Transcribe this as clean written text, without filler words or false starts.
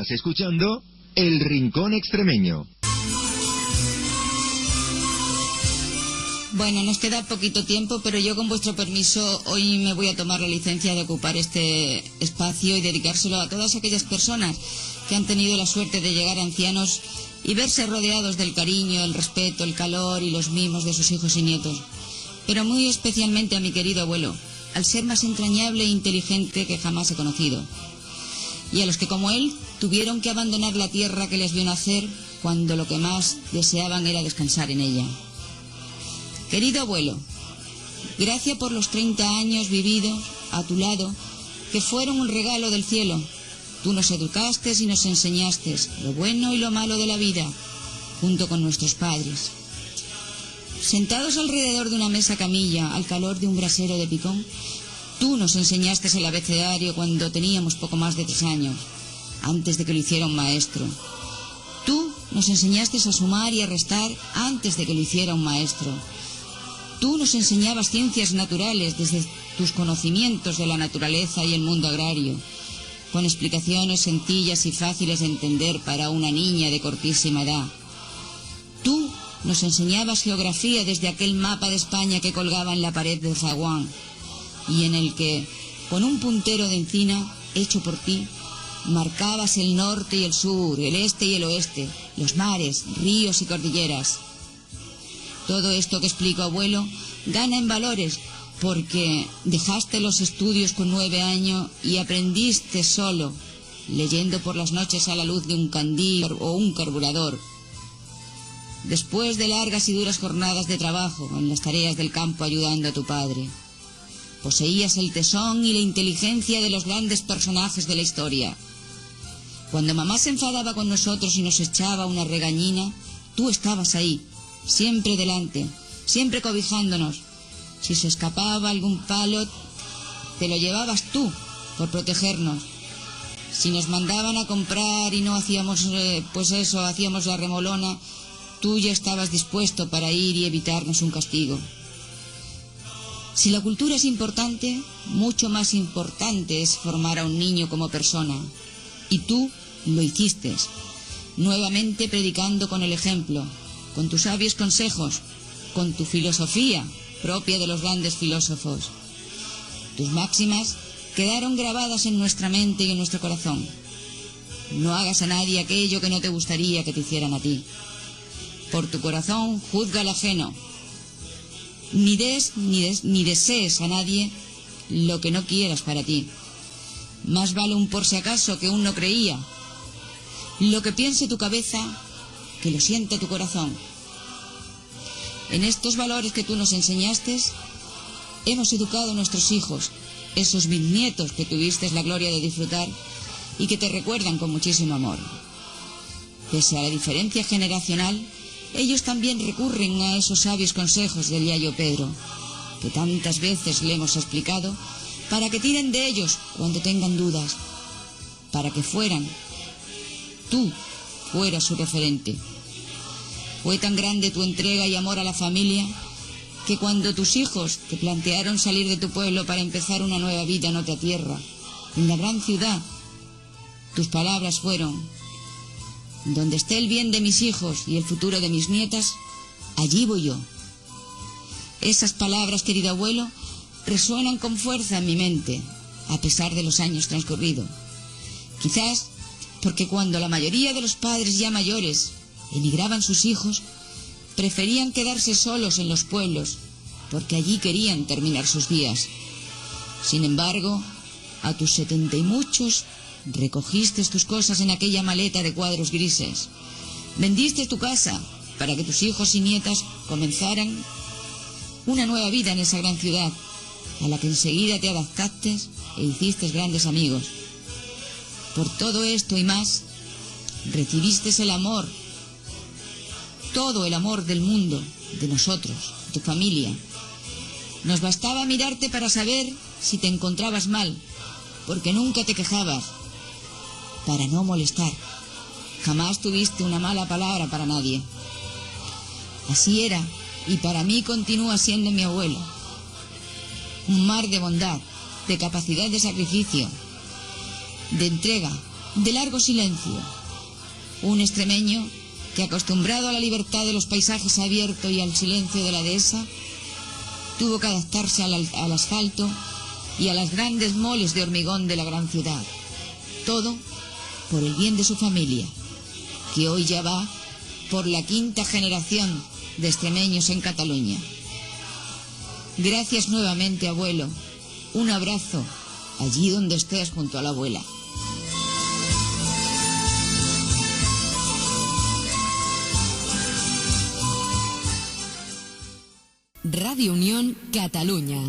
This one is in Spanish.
Estás escuchando El Rincón Extremeño. Bueno, nos queda poquito tiempo, pero yo, con vuestro permiso, hoy me voy a tomar la licencia de ocupar este espacio y dedicárselo a todas aquellas personas que han tenido la suerte de llegar ancianos y verse rodeados del cariño, el respeto, el calor y los mimos de sus hijos y nietos. Pero muy especialmente a mi querido abuelo, al ser más entrañable e inteligente que jamás he conocido. Y a los que, como él, tuvieron que abandonar la tierra que les vio nacer cuando lo que más deseaban era descansar en ella. Querido abuelo, gracias por los 30 años vividos a tu lado, que fueron un regalo del cielo. Tú nos educaste y nos enseñaste lo bueno y lo malo de la vida, junto con nuestros padres. Sentados alrededor de una mesa camilla, al calor de un brasero de picón, tú nos enseñaste el abecedario cuando teníamos poco más de 3 años, antes de que lo hiciera un maestro. Tú nos enseñaste a sumar y a restar antes de que lo hiciera un maestro. Tú nos enseñabas ciencias naturales desde tus conocimientos de la naturaleza y el mundo agrario, con explicaciones sencillas y fáciles de entender para una niña de cortísima edad. Tú nos enseñabas geografía desde aquel mapa de España que colgaba en la pared del zaguán y en el que, con un puntero de encina hecho por ti, marcabas el norte y el sur, el este y el oeste, los mares, ríos y cordilleras. Todo esto que explico, abuelo, gana en valores porque dejaste los estudios con 9 años y aprendiste solo, leyendo por las noches a la luz de un candil o un carburador. Después de largas y duras jornadas de trabajo en las tareas del campo ayudando a tu padre, poseías el tesón y la inteligencia de los grandes personajes de la historia. Cuando mamá se enfadaba con nosotros y nos echaba una regañina, tú estabas ahí, siempre delante, siempre cobijándonos. Si se escapaba algún palo, te lo llevabas tú, por protegernos. Si nos mandaban a comprar y no hacíamos, hacíamos la remolona, tú ya estabas dispuesto para ir y evitarnos un castigo. Si la cultura es importante, mucho más importante es formar a un niño como persona. Y tú lo hiciste, nuevamente predicando con el ejemplo, con tus sabios consejos, con tu filosofía propia de los grandes filósofos. Tus máximas quedaron grabadas en nuestra mente y en nuestro corazón. No hagas a nadie aquello que no te gustaría que te hicieran a ti. Por tu corazón juzga al ajeno. Ni des ni desees a nadie lo que no quieras para ti. Más vale un por si acaso que un no creía. Lo que piense tu cabeza, que lo sienta tu corazón. En estos valores que tú nos enseñaste, hemos educado a nuestros hijos, esos bisnietos que tuviste la gloria de disfrutar y que te recuerdan con muchísimo amor. Pese a la diferencia generacional, ellos también recurren a esos sabios consejos del yayo Pedro, que tantas veces le hemos explicado, para que tiren de ellos cuando tengan dudas, para que tú fueras su referente. Fue tan grande tu entrega y amor a la familia que cuando tus hijos te plantearon salir de tu pueblo para empezar una nueva vida en otra tierra, en la gran ciudad, tus palabras fueron: donde esté el bien de mis hijos y el futuro de mis nietas, allí voy yo. Esas palabras, querido abuelo, resuenan con fuerza en mi mente, a pesar de los años transcurridos. Quizás porque cuando la mayoría de los padres ya mayores emigraban sus hijos, preferían quedarse solos en los pueblos, porque allí querían terminar sus días. Sin embargo, a tus 70 y muchos, recogiste tus cosas en aquella maleta de cuadros grises. Vendiste tu casa para que tus hijos y nietas comenzaran una nueva vida en esa gran ciudad, a la que enseguida te adaptaste e hiciste grandes amigos. Por todo esto y más, recibiste el amor, todo el amor del mundo, de nosotros, de tu familia. Nos bastaba mirarte para saber si te encontrabas mal, porque nunca te quejabas, para no molestar. Jamás tuviste una mala palabra para nadie. Así era, y para mí continúa siendo mi abuelo. Un mar de bondad, de capacidad de sacrificio, de entrega de largo silencio. Un extremeño que, acostumbrado a la libertad de los paisajes abiertos y al silencio de la dehesa, tuvo que adaptarse al asfalto y a las grandes moles de hormigón de la gran ciudad. Todo por el bien de su familia, que hoy ya va por la 5ª generación de extremeños en Cataluña. Gracias nuevamente, abuelo. Un abrazo allí donde estés junto a la abuela. Radio Unión Cataluña.